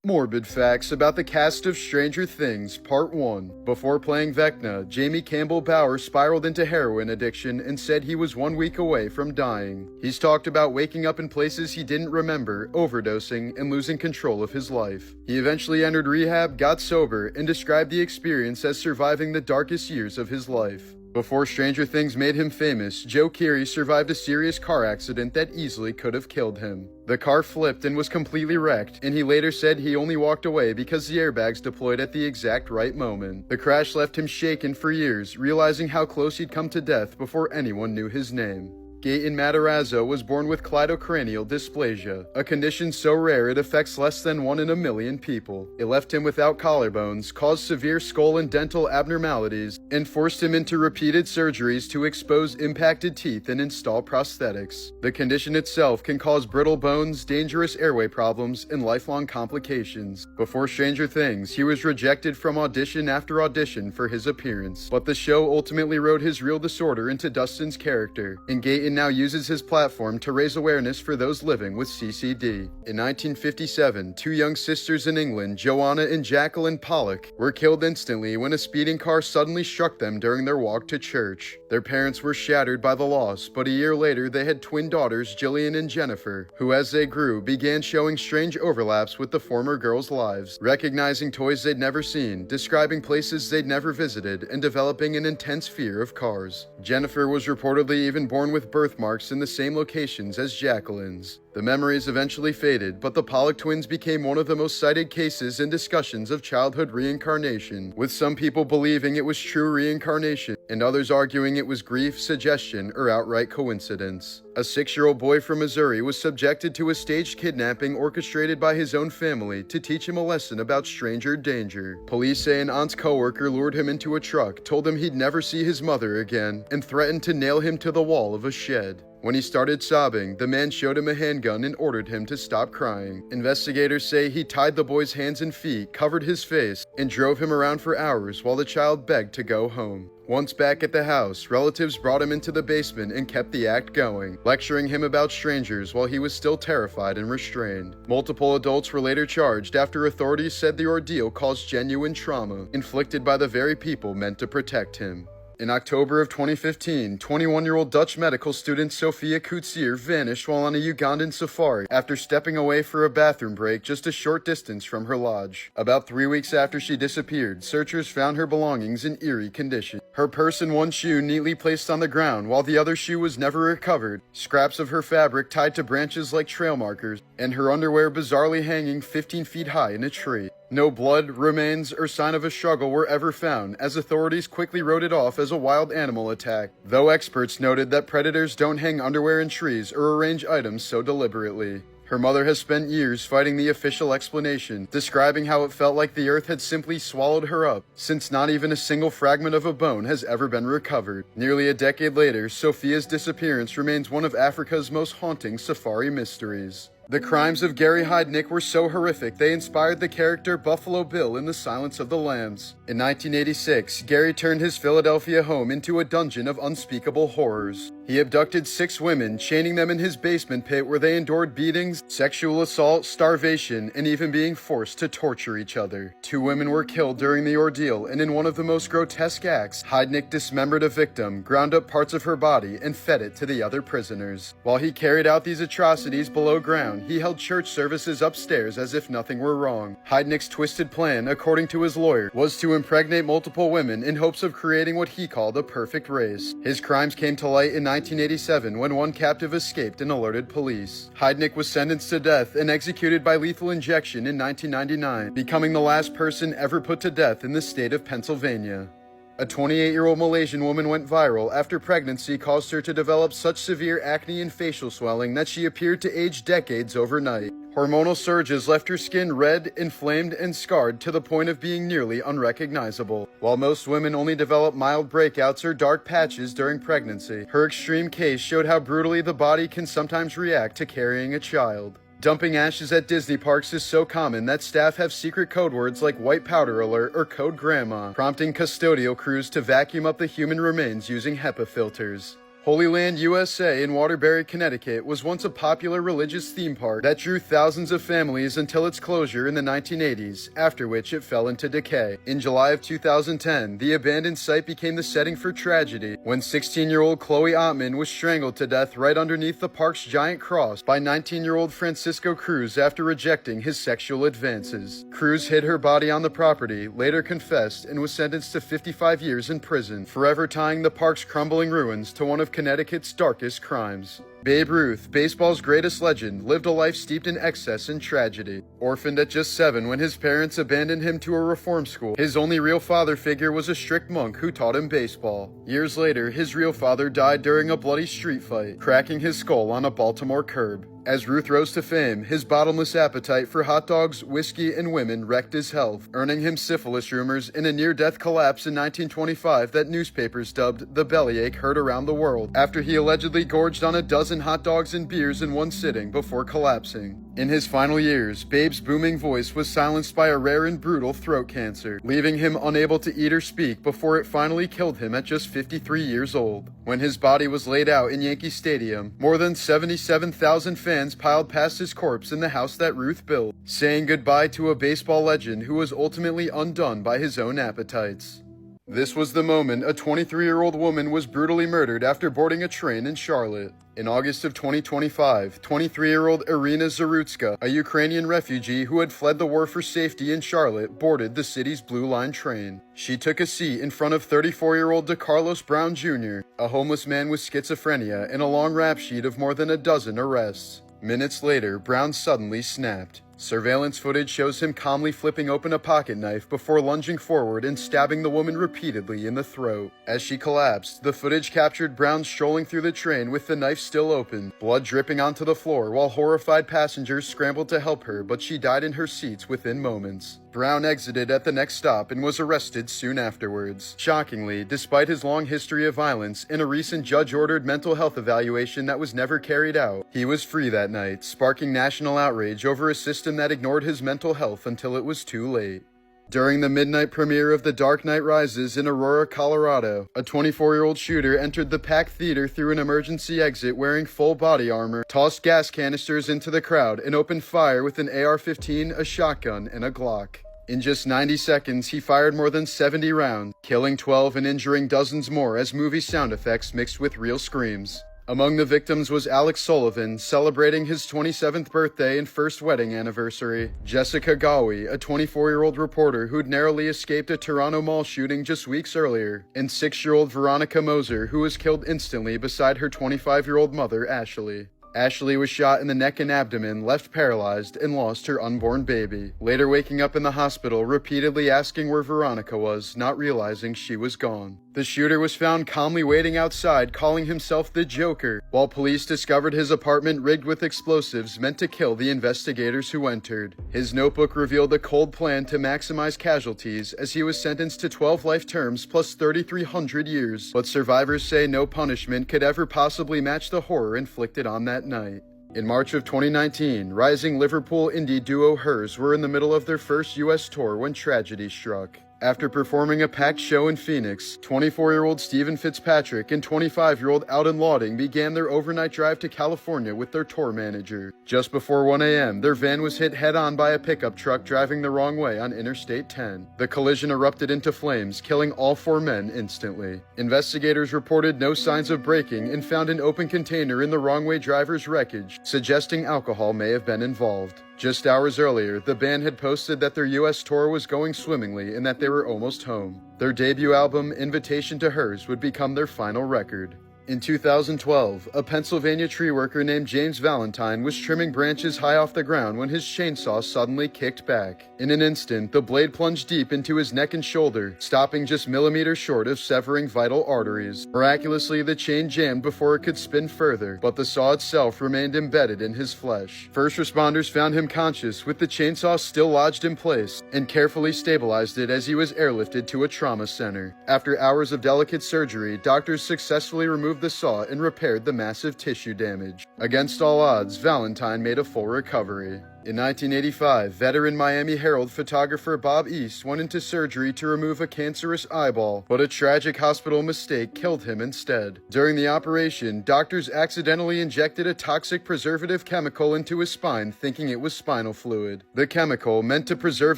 Morbid Facts about the cast of Stranger Things, Part 1. Before playing Vecna, Jamie Campbell Bower spiraled into heroin addiction and said he was 1 week away from dying. He's talked about waking up in places he didn't remember, overdosing, and losing control of his life. He eventually entered rehab, got sober, and described the experience as surviving the darkest years of his life. Before Stranger Things made him famous, Joe Keery survived a serious car accident that easily could have killed him. The car flipped and was completely wrecked, and he later said he only walked away because the airbags deployed at the exact right moment. The crash left him shaken for years, realizing how close he'd come to death before anyone knew his name. Gaten Matarazzo was born with cleidocranial dysplasia, a condition so rare it affects less than 1 in a million people. It left him without collarbones, caused severe skull and dental abnormalities, and forced him into repeated surgeries to expose impacted teeth and install prosthetics. The condition itself can cause brittle bones, dangerous airway problems, and lifelong complications. Before Stranger Things, he was rejected from audition after audition for his appearance, but the show ultimately wrote his real disorder into Dustin's character, and Gaten now uses his platform to raise awareness for those living with CCD. In 1957, 2 young sisters in England, Joanna and Jacqueline Pollock, were killed instantly when a speeding car suddenly struck them during their walk to church. Their parents were shattered by the loss, but a year later they had twin daughters, Jillian and Jennifer, who as they grew began showing strange overlaps with the former girls' lives, recognizing toys they'd never seen, describing places they'd never visited, and developing an intense fear of cars. Jennifer was reportedly even born with birthmarks in the same locations as Jacqueline's. The memories eventually faded, but the Pollock twins became one of the most cited cases in discussions of childhood reincarnation, with some people believing it was true reincarnation, and others arguing it was grief, suggestion, or outright coincidence. A 6-year-old boy from Missouri was subjected to a staged kidnapping orchestrated by his own family to teach him a lesson about stranger danger. Police say an aunt's coworker lured him into a truck, told him he'd never see his mother again, and threatened to nail him to the wall of a shed. When he started sobbing, the man showed him a handgun and ordered him to stop crying. Investigators say he tied the boy's hands and feet, covered his face, and drove him around for hours while the child begged to go home. Once back at the house, relatives brought him into the basement and kept the act going, lecturing him about strangers while he was still terrified and restrained. Multiple adults were later charged after authorities said the ordeal caused genuine trauma, inflicted by the very people meant to protect him. In October of 2015, 21-year-old Dutch medical student Sophia Coutier vanished while on a Ugandan safari after stepping away for a bathroom break just a short distance from her lodge. About 3 weeks after she disappeared, searchers found her belongings in eerie condition. Her purse and one shoe neatly placed on the ground, while the other shoe was never recovered, scraps of her fabric tied to branches like trail markers, and her underwear bizarrely hanging 15 feet high in a tree. No blood, remains, or sign of a struggle were ever found, as authorities quickly wrote it off as a wild animal attack, though experts noted that predators don't hang underwear in trees or arrange items so deliberately. Her mother has spent years fighting the official explanation, describing how it felt like the earth had simply swallowed her up, since not even a single fragment of a bone has ever been recovered. Nearly a decade later, Sophia's disappearance remains one of Africa's most haunting safari mysteries. The crimes of Gary Hidnick were so horrific they inspired the character Buffalo Bill in The Silence of the Lambs. In 1986, Gary turned his Philadelphia home into a dungeon of unspeakable horrors. He abducted 6 women, chaining them in his basement pit where they endured beatings, sexual assault, starvation, and even being forced to torture each other. 2 women were killed during the ordeal, and in one of the most grotesque acts, Hidnick dismembered a victim, ground up parts of her body, and fed it to the other prisoners. While he carried out these atrocities below ground, he held church services upstairs as if nothing were wrong. Hidnick's twisted plan, according to his lawyer, was to impregnate multiple women in hopes of creating what he called a perfect race. His crimes came to light in 1987 when one captive escaped and alerted police. Hidnick was sentenced to death and executed by lethal injection in 1999, becoming the last person ever put to death in the state of Pennsylvania. A 28-year-old Malaysian woman went viral after pregnancy caused her to develop such severe acne and facial swelling that she appeared to age decades overnight. Hormonal surges left her skin red, inflamed, and scarred to the point of being nearly unrecognizable. While most women only develop mild breakouts or dark patches during pregnancy, her extreme case showed how brutally the body can sometimes react to carrying a child. Dumping ashes at Disney parks is so common that staff have secret code words like white powder alert or code grandma, prompting custodial crews to vacuum up the human remains using HEPA filters. Holyland USA in Waterbury, Connecticut was once a popular religious theme park that drew thousands of families until its closure in the 1980s, after which it fell into decay. In July of 2010, the abandoned site became the setting for tragedy when 16-year-old Chloe Ottman was strangled to death right underneath the park's giant cross by 19-year-old Francisco Cruz after rejecting his sexual advances. Cruz hid her body on the property, later confessed, and was sentenced to 55 years in prison, forever tying the park's crumbling ruins to one of Connecticut's darkest crimes. Babe Ruth, baseball's greatest legend, lived a life steeped in excess and tragedy. Orphaned at just 7 when his parents abandoned him to a reform school, his only real father figure was a strict monk who taught him baseball. Years later, his real father died during a bloody street fight, cracking his skull on a Baltimore curb. As Ruth rose to fame, his bottomless appetite for hot dogs, whiskey, and women wrecked his health, earning him syphilis rumors in a near-death collapse in 1925 that newspapers dubbed the bellyache heard around the world, after he allegedly gorged on a dozen hot dogs and beers in one sitting before collapsing. In his final years, Babe's booming voice was silenced by a rare and brutal throat cancer, leaving him unable to eat or speak before it finally killed him at just 53 years old. When his body was laid out in Yankee Stadium, more than 77,000 fans piled past his corpse in the house that Ruth built, saying goodbye to a baseball legend who was ultimately undone by his own appetites. This was the moment a 23-year-old woman was brutally murdered after boarding a train in Charlotte. In August of 2025, 23-year-old Irina Zarutska, a Ukrainian refugee who had fled the war for safety in Charlotte, boarded the city's Blue Line train. She took a seat in front of 34-year-old DeCarlos Brown Jr., a homeless man with schizophrenia and a long rap sheet of more than a dozen arrests. Minutes later, Brown suddenly snapped. Surveillance footage shows him calmly flipping open a pocket knife before lunging forward and stabbing the woman repeatedly in the throat. As she collapsed, the footage captured Brown strolling through the train with the knife still open, blood dripping onto the floor while horrified passengers scrambled to help her, but she died in her seats within moments. Brown exited at the next stop and was arrested soon afterwards. Shockingly, despite his long history of violence and a recent judge-ordered mental health evaluation that was never carried out, he was free that night, sparking national outrage over a system that ignored his mental health until it was too late. During the midnight premiere of The Dark Knight Rises in Aurora, Colorado, a 24-year-old shooter entered the packed theater through an emergency exit wearing full body armor, tossed gas canisters into the crowd, and opened fire with an AR-15, a shotgun, and a Glock. In just 90 seconds, he fired more than 70 rounds, killing 12 and injuring dozens more as movie sound effects mixed with real screams. Among the victims was Alex Sullivan, celebrating his 27th birthday and first wedding anniversary, Jessica Gawi, a 24-year-old reporter who'd narrowly escaped a Toronto mall shooting just weeks earlier, and 6-year-old Veronica Moser, who was killed instantly beside her 25-year-old mother, Ashley. Ashley was shot in the neck and abdomen, left paralyzed, and lost her unborn baby, later waking up in the hospital repeatedly asking where Veronica was, not realizing she was gone. The shooter was found calmly waiting outside, calling himself the Joker, while police discovered his apartment rigged with explosives meant to kill the investigators who entered. His notebook revealed a cold plan to maximize casualties, as he was sentenced to 12 life terms plus 3,300 years, but survivors say no punishment could ever possibly match the horror inflicted on that night. In March of 2019, rising Liverpool indie duo Hers were in the middle of their first US tour when tragedy struck. After performing a packed show in Phoenix, 24-year-old Stephen Fitzpatrick and 25-year-old Alden Lauding began their overnight drive to California with their tour manager. Just before 1 a.m., their van was hit head-on by a pickup truck driving the wrong way on Interstate 10. The collision erupted into flames, killing all 4 men instantly. Investigators reported no signs of braking and found an open container in the wrong-way driver's wreckage, suggesting alcohol may have been involved. Just hours earlier, the band had posted that their US tour was going swimmingly and that they were almost home. Their debut album, Invitation to Hers, would become their final record. In 2012, a Pennsylvania tree worker named James Valentine was trimming branches high off the ground when his chainsaw suddenly kicked back. In an instant, the blade plunged deep into his neck and shoulder, stopping just millimeters short of severing vital arteries. Miraculously, the chain jammed before it could spin further, but the saw itself remained embedded in his flesh. First responders found him conscious, with the chainsaw still lodged in place, and carefully stabilized it as he was airlifted to a trauma center. After hours of delicate surgery, doctors successfully removed the saw and repaired the massive tissue damage. Against all odds, Valentine made a full recovery. In 1985, veteran Miami Herald photographer Bob East went into surgery to remove a cancerous eyeball, but a tragic hospital mistake killed him instead. During the operation, doctors accidentally injected a toxic preservative chemical into his spine, thinking it was spinal fluid. The chemical, meant to preserve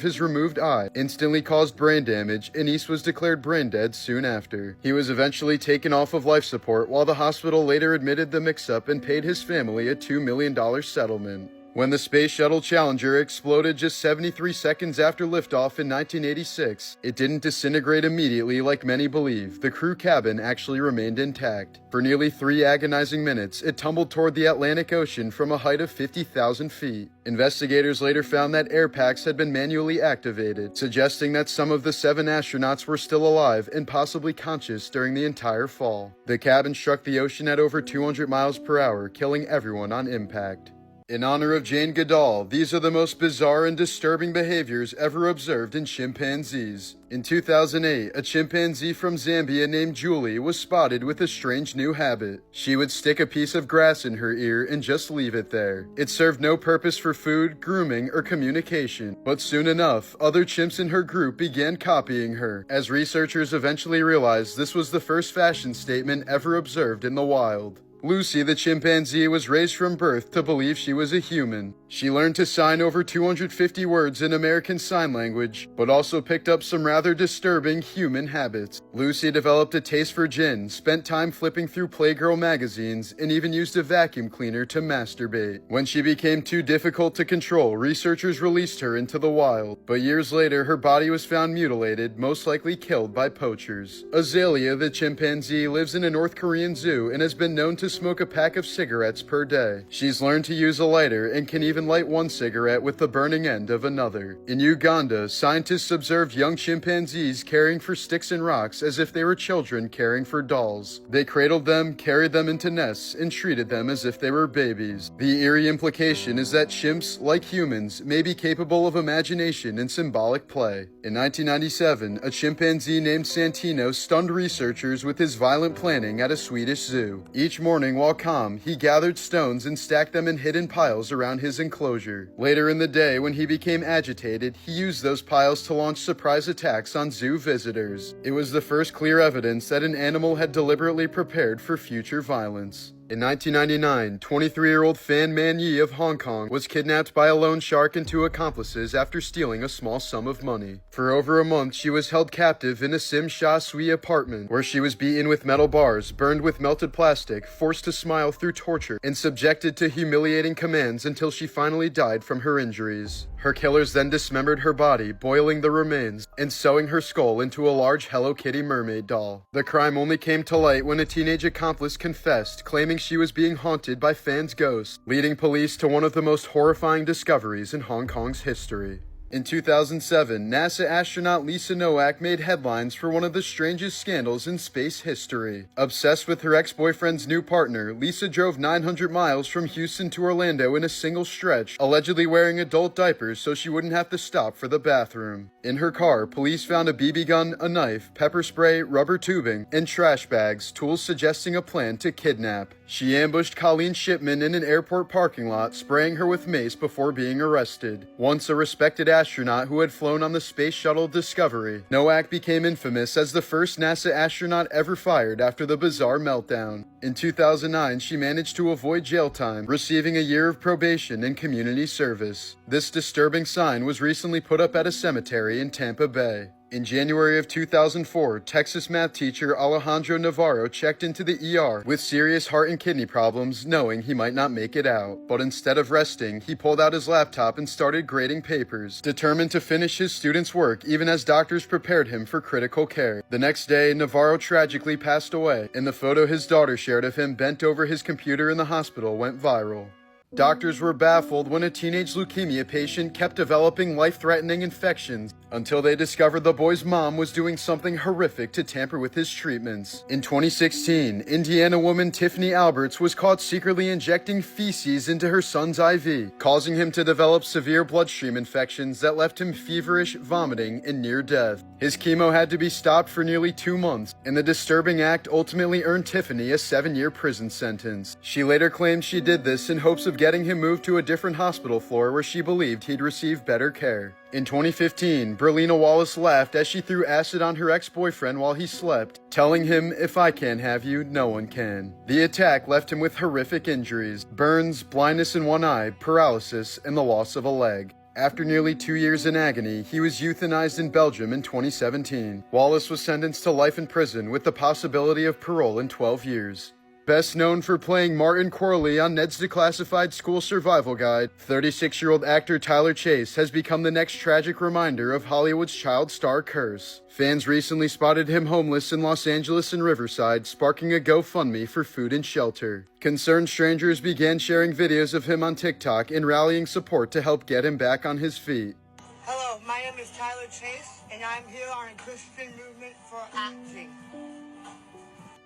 his removed eye, instantly caused brain damage, and East was declared brain dead soon after. He was eventually taken off of life support, while the hospital later admitted the mix-up and paid his family a $2 million settlement. When the Space Shuttle Challenger exploded just 73 seconds after liftoff in 1986, it didn't disintegrate immediately like many believe. The crew cabin actually remained intact. For nearly 3 agonizing minutes, it tumbled toward the Atlantic Ocean from a height of 50,000 feet. Investigators later found that air packs had been manually activated, suggesting that some of the 7 astronauts were still alive and possibly conscious during the entire fall. The cabin struck the ocean at over 200 miles per hour, killing everyone on impact. In honor of Jane Goodall, these are the most bizarre and disturbing behaviors ever observed in chimpanzees. In 2008, a chimpanzee from Zambia named Julie was spotted with a strange new habit. She would stick a piece of grass in her ear and just leave it there. It served no purpose for food, grooming, or communication. But soon enough, other chimps in her group began copying her, as researchers eventually realized this was the first fashion statement ever observed in the wild. Lucy the chimpanzee was raised from birth to believe she was a human. She learned to sign over 250 words in American Sign Language, but also picked up some rather disturbing human habits. Lucy developed a taste for gin, spent time flipping through Playgirl magazines, and even used a vacuum cleaner to masturbate. When she became too difficult to control, researchers released her into the wild, but years later her body was found mutilated, most likely killed by poachers. Azalea the chimpanzee lives in a North Korean zoo and has been known to smoke a pack of cigarettes per day. She's learned to use a lighter and can even light one cigarette with the burning end of another. In Uganda, scientists observed young chimpanzees caring for sticks and rocks as if they were children caring for dolls. They cradled them, carried them into nests, and treated them as if they were babies. The eerie implication is that chimps, like humans, may be capable of imagination and symbolic play. In 1997, a chimpanzee named Santino stunned researchers with his violent planning at a Swedish zoo. Each morning, while calm, he gathered stones and stacked them in hidden piles around his enclosure. Later in the day, when he became agitated, he used those piles to launch surprise attacks on zoo visitors. It was the first clear evidence that an animal had deliberately prepared for future violence. In 1999, 23-year-old Fan Man Yi of Hong Kong was kidnapped by a loan shark and 2 accomplices after stealing a small sum of money. For over a month, she was held captive in a Sim Sha Sui apartment, where she was beaten with metal bars, burned with melted plastic, forced to smile through torture, and subjected to humiliating commands until she finally died from her injuries. Her killers then dismembered her body, boiling the remains, and sewing her skull into a large Hello Kitty mermaid doll. The crime only came to light when a teenage accomplice confessed, claiming she was being haunted by Fan's ghost, leading police to one of the most horrifying discoveries in Hong Kong's history. In 2007, NASA astronaut Lisa Nowak made headlines for one of the strangest scandals in space history. Obsessed with her ex-boyfriend's new partner, Lisa drove 900 miles from Houston to Orlando in a single stretch, allegedly wearing adult diapers so she wouldn't have to stop for the bathroom. In her car, police found a BB gun, a knife, pepper spray, rubber tubing, and trash bags, tools suggesting a plan to kidnap. She ambushed Colleen Shipman in an airport parking lot, spraying her with mace before being arrested. Once a respected astronaut who had flown on the Space Shuttle Discovery, Nowak became infamous as the first NASA astronaut ever fired after the bizarre meltdown. In 2009, she managed to avoid jail time, receiving a year of probation and community service. This disturbing sign was recently put up at a cemetery in Tampa Bay. In January of 2004, Texas math teacher Alejandro Navarro checked into the ER with serious heart and kidney problems, knowing he might not make it out. But instead of resting, he pulled out his laptop and started grading papers, determined to finish his students' work even as doctors prepared him for critical care. The next day, Navarro tragically passed away, and the photo his daughter shared of him bent over his computer in the hospital went viral. Doctors were baffled when a teenage leukemia patient kept developing life-threatening infections. until they discovered the boy's mom was doing something horrific to tamper with his treatments. In 2016, Indiana woman Tiffany Alberts was caught secretly injecting feces into her son's IV, causing him to develop severe bloodstream infections that left him feverish, vomiting, and near death. His chemo had to be stopped for nearly 2 months, and the disturbing act ultimately earned Tiffany a 7-year prison sentence. She later claimed she did this in hopes of getting him moved to a different hospital floor where she believed he'd receive better care. In 2015, Berlina Wallace laughed as she threw acid on her ex-boyfriend while he slept, telling him, "If I can't have you, no one can." The attack left him with horrific injuries, burns, blindness in one eye, paralysis, and the loss of a leg. After nearly 2 years in agony, he was euthanized in Belgium in 2017. Wallace was sentenced to life in prison with the possibility of parole in 12 years. Best known for playing Martin Corley on Ned's Declassified School Survival Guide, 36-year-old actor Tyler Chase has become the next tragic reminder of Hollywood's child star curse. Fans recently spotted him homeless in Los Angeles and Riverside, sparking a GoFundMe for food and shelter. Concerned strangers began sharing videos of him on TikTok and rallying support to help get him back on his feet. Hello, my name is Tyler Chase, and I'm here on a Christian movement for acting.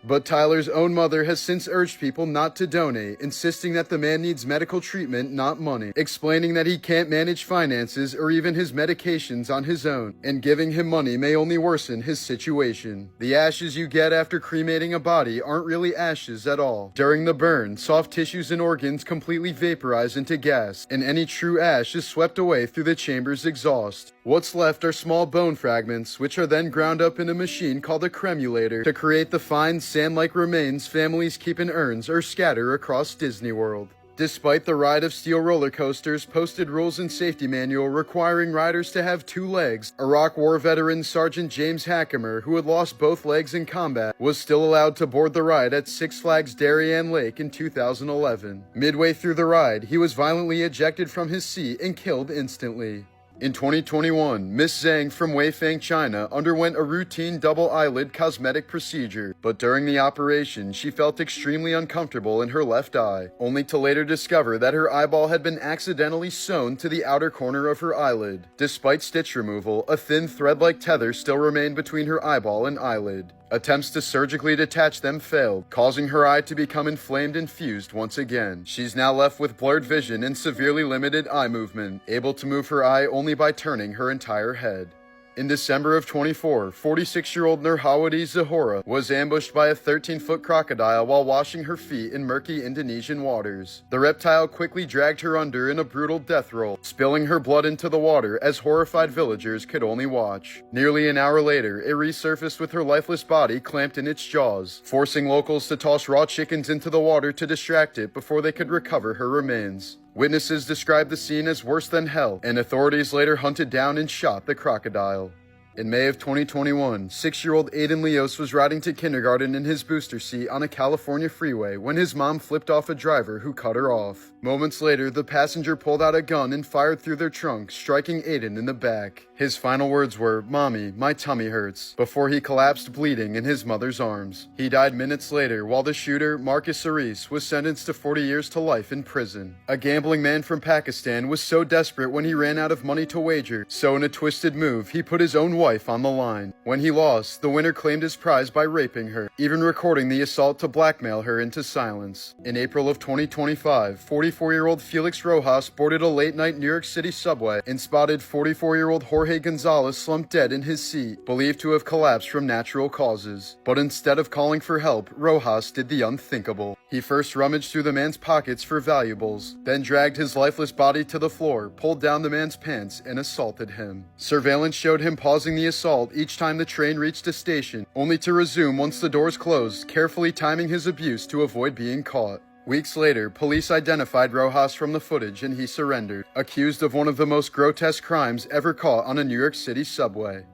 But Tyler's own mother has since urged people not to donate, insisting that the man needs medical treatment, not money, explaining that he can't manage finances or even his medications on his own, and giving him money may only worsen his situation. The ashes you get after cremating a body aren't really ashes at all. During the burn, soft tissues and organs completely vaporize into gas, and any true ash is swept away through the chamber's exhaust. What's left are small bone fragments, which are then ground up in a machine called a cremulator to create the fine sand-like remains families keep in urns or scatter across Disney World. Despite the ride of steel roller coasters, posted rules and safety manual requiring riders to have 2 legs, Iraq War veteran Sergeant James Hackemer, who had lost both legs in combat, was still allowed to board the ride at Six Flags Darien Lake in 2011. Midway through the ride, he was violently ejected from his seat and killed instantly. In 2021, Miss Zhang from Weifang, China underwent a routine double eyelid cosmetic procedure, but during the operation, she felt extremely uncomfortable in her left eye, only to later discover that her eyeball had been accidentally sewn to the outer corner of her eyelid. Despite stitch removal, a thin thread-like tether still remained between her eyeball and eyelid. Attempts to surgically detach them failed, causing her eye to become inflamed and fused once again. She's now left with blurred vision and severely limited eye movement, able to move her eye only by turning her entire head. In December of 24, 46-year-old Nurhawati Zahora was ambushed by a 13-foot crocodile while washing her feet in murky Indonesian waters. The reptile quickly dragged her under in a brutal death roll, spilling her blood into the water as horrified villagers could only watch. Nearly an hour later, it resurfaced with her lifeless body clamped in its jaws, forcing locals to toss raw chickens into the water to distract it before they could recover her remains. Witnesses described the scene as worse than hell, and authorities later hunted down and shot the crocodile. In May of 2021, 6-year-old Aiden Leos was riding to kindergarten in his booster seat on a California freeway when his mom flipped off a driver who cut her off. Moments later, the passenger pulled out a gun and fired through their trunk, striking Aiden in the back. His final words were, "Mommy, my tummy hurts," before he collapsed bleeding in his mother's arms. He died minutes later, while the shooter, Marcus Aris, was sentenced to 40 years to life in prison. A gambling man from Pakistan was so desperate when he ran out of money to wager, so in a twisted move, he put his own wife on the line. When he lost, the winner claimed his prize by raping her, even recording the assault to blackmail her into silence. In April of 2025, 44-year-old Felix Rojas boarded a late-night New York City subway and spotted 44-year-old Jorge Gonzalez slumped dead in his seat, believed to have collapsed from natural causes. But instead of calling for help, Rojas did the unthinkable. He first rummaged through the man's pockets for valuables, then dragged his lifeless body to the floor, pulled down the man's pants, and assaulted him. Surveillance showed him pausing the assault each time the train reached a station, only to resume once the doors closed, carefully timing his abuse to avoid being caught. Weeks later, police identified Rojas from the footage and he surrendered, accused of one of the most grotesque crimes ever caught on a New York City subway.